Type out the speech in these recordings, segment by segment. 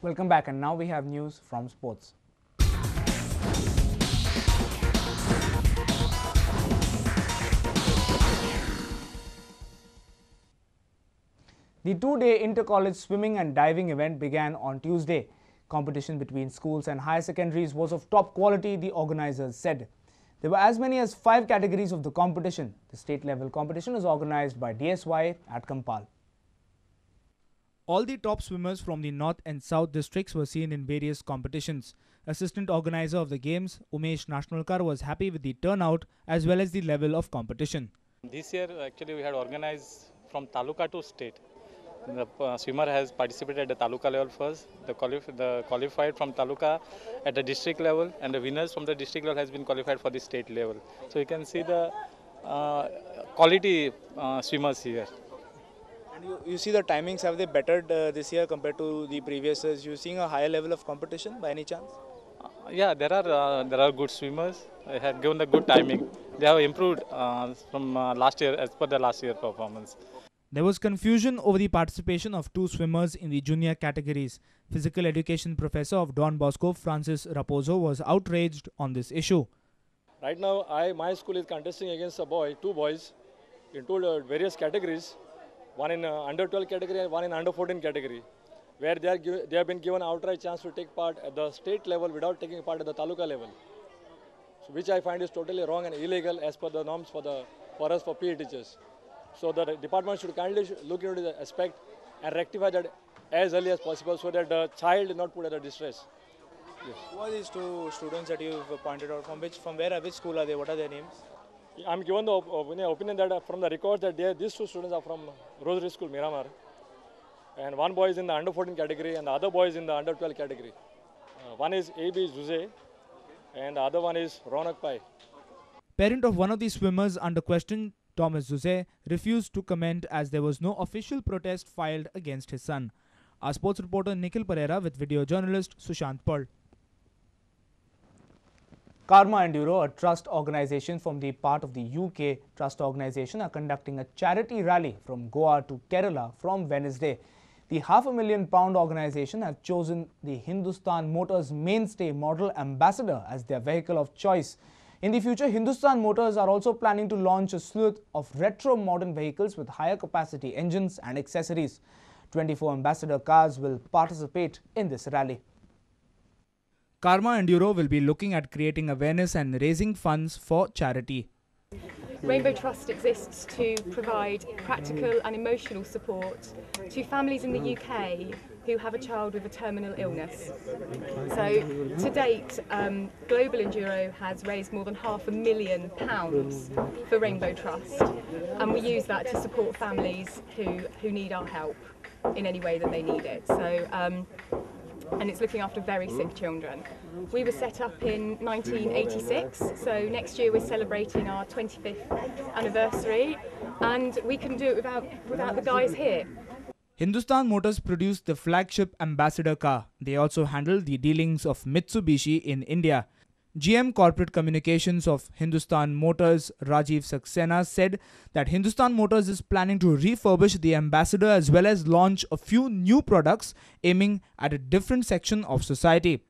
Welcome back, and now we have news from sports. The two-day inter-college swimming and diving event began on Tuesday. Competition between schools and higher secondaries was of top quality, the organizers said. There were as many as 5 categories of the competition. The state-level competition is organized by DSY at Kampal. All the top swimmers from the North and South districts were seen in various competitions. Assistant organizer of the games, Umesh Nashnulkar, was happy with the turnout as well as the level of competition. This year, actually, we had organized from Taluka to state. The swimmer has participated at the Taluka level first, the qualified from Taluka at the district level, and the winners from the district level has been qualified for the state level. So you can see the quality swimmers here. And you see the timings, have they bettered this year compared to the previous years? You seeing a higher level of competition by any chance? Yeah, there are good swimmers. They have given the good timing. They have improved from last year as per the last year performance. There was confusion over the participation of 2 swimmers in the junior categories. Physical education professor of Don Bosco, Francis Raposo, was outraged on this issue. Right now, my school is contesting against two boys, into various categories, one in under 12 category and one in under 14 category, where they have been given outright chance to take part at the state level without taking part at the taluka level, so which I find is totally wrong and illegal as per the norms for us for PE teachers. So the department should kindly look into the aspect and rectify that as early as possible so that the child is not put under distress. Yes. Who are these 2 students that you've pointed out? From which school are they? What are their names? I'm given the opinion that from the records that these 2 students are from Rosary School, Miramar. And one boy is in the under 14 category and the other boy is in the under 12 category. One is A.B. Zuze and the other one is Ronak Pai. Parent of one of the swimmers under question, Thomas Zuze, refused to comment as there was no official protest filed against his son. Our sports reporter Nikhil Pereira with video journalist Sushant Pearl. Karma Enduro, a trust organization from the part of the UK trust organization, are conducting a charity rally from Goa to Kerala from Wednesday. The £500,000 organization has chosen the Hindustan Motors Mainstay Model Ambassador as their vehicle of choice. In the future, Hindustan Motors are also planning to launch a slew of retro modern vehicles with higher capacity engines and accessories. 24 ambassador cars will participate in this rally. Karma Enduro will be looking at creating awareness and raising funds for charity. Rainbow Trust exists to provide practical and emotional support to families in the UK who have a child with a terminal illness. So to date, Global Enduro has raised more than £500,000 for Rainbow Trust, and we use that to support families who need our help in any way that they need it. So, and it's looking after very sick children. We were set up in 1986, so next year we're celebrating our 25th anniversary, and we couldn't do it without the guys here. Hindustan Motors produced the flagship ambassador car. They also handle the dealings of Mitsubishi in India. GM Corporate Communications of Hindustan Motors, Rajiv Saxena, said that Hindustan Motors is planning to refurbish the Ambassador as well as launch a few new products aiming at a different section of society.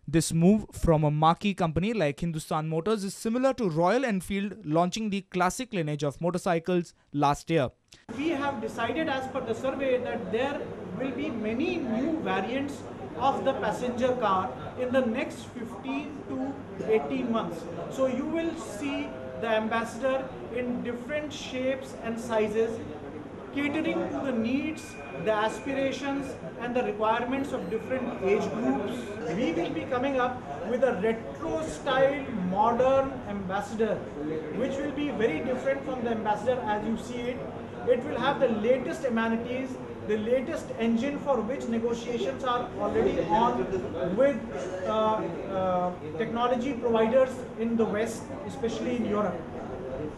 This move from a marquee company like Hindustan Motors is similar to Royal Enfield launching the classic lineage of motorcycles last year. We have decided as per the survey that there will be many new variants of the passenger car in the next 15 to 18 months. So you will see the Ambassador in different shapes and sizes, catering to the needs, the aspirations and the requirements of different age groups. We will be coming up with a retro style modern Ambassador, which will be very different from the Ambassador as you see it. It will have the latest amenities, the latest engine for which negotiations are already on with technology providers in the West, especially in Europe.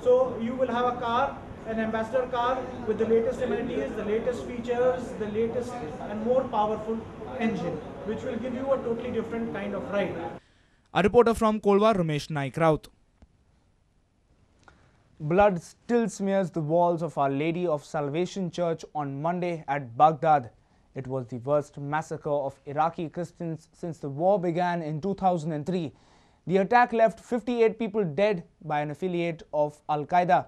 So you will have a car, an Ambassador car with the latest amenities, the latest features, the latest and more powerful engine, which will give you a totally different kind of ride. A reporter from Kolwa, Ramesh Naik Raut. Blood still smears the walls of Our Lady of Salvation Church on Monday at Baghdad. It was the worst massacre of Iraqi Christians since the war began in 2003. The attack left 58 people dead by an affiliate of Al-Qaeda.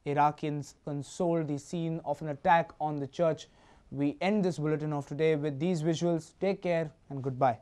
Iraqis consoled the scene of an attack on the church. We end this bulletin of today with these visuals. Take care and goodbye.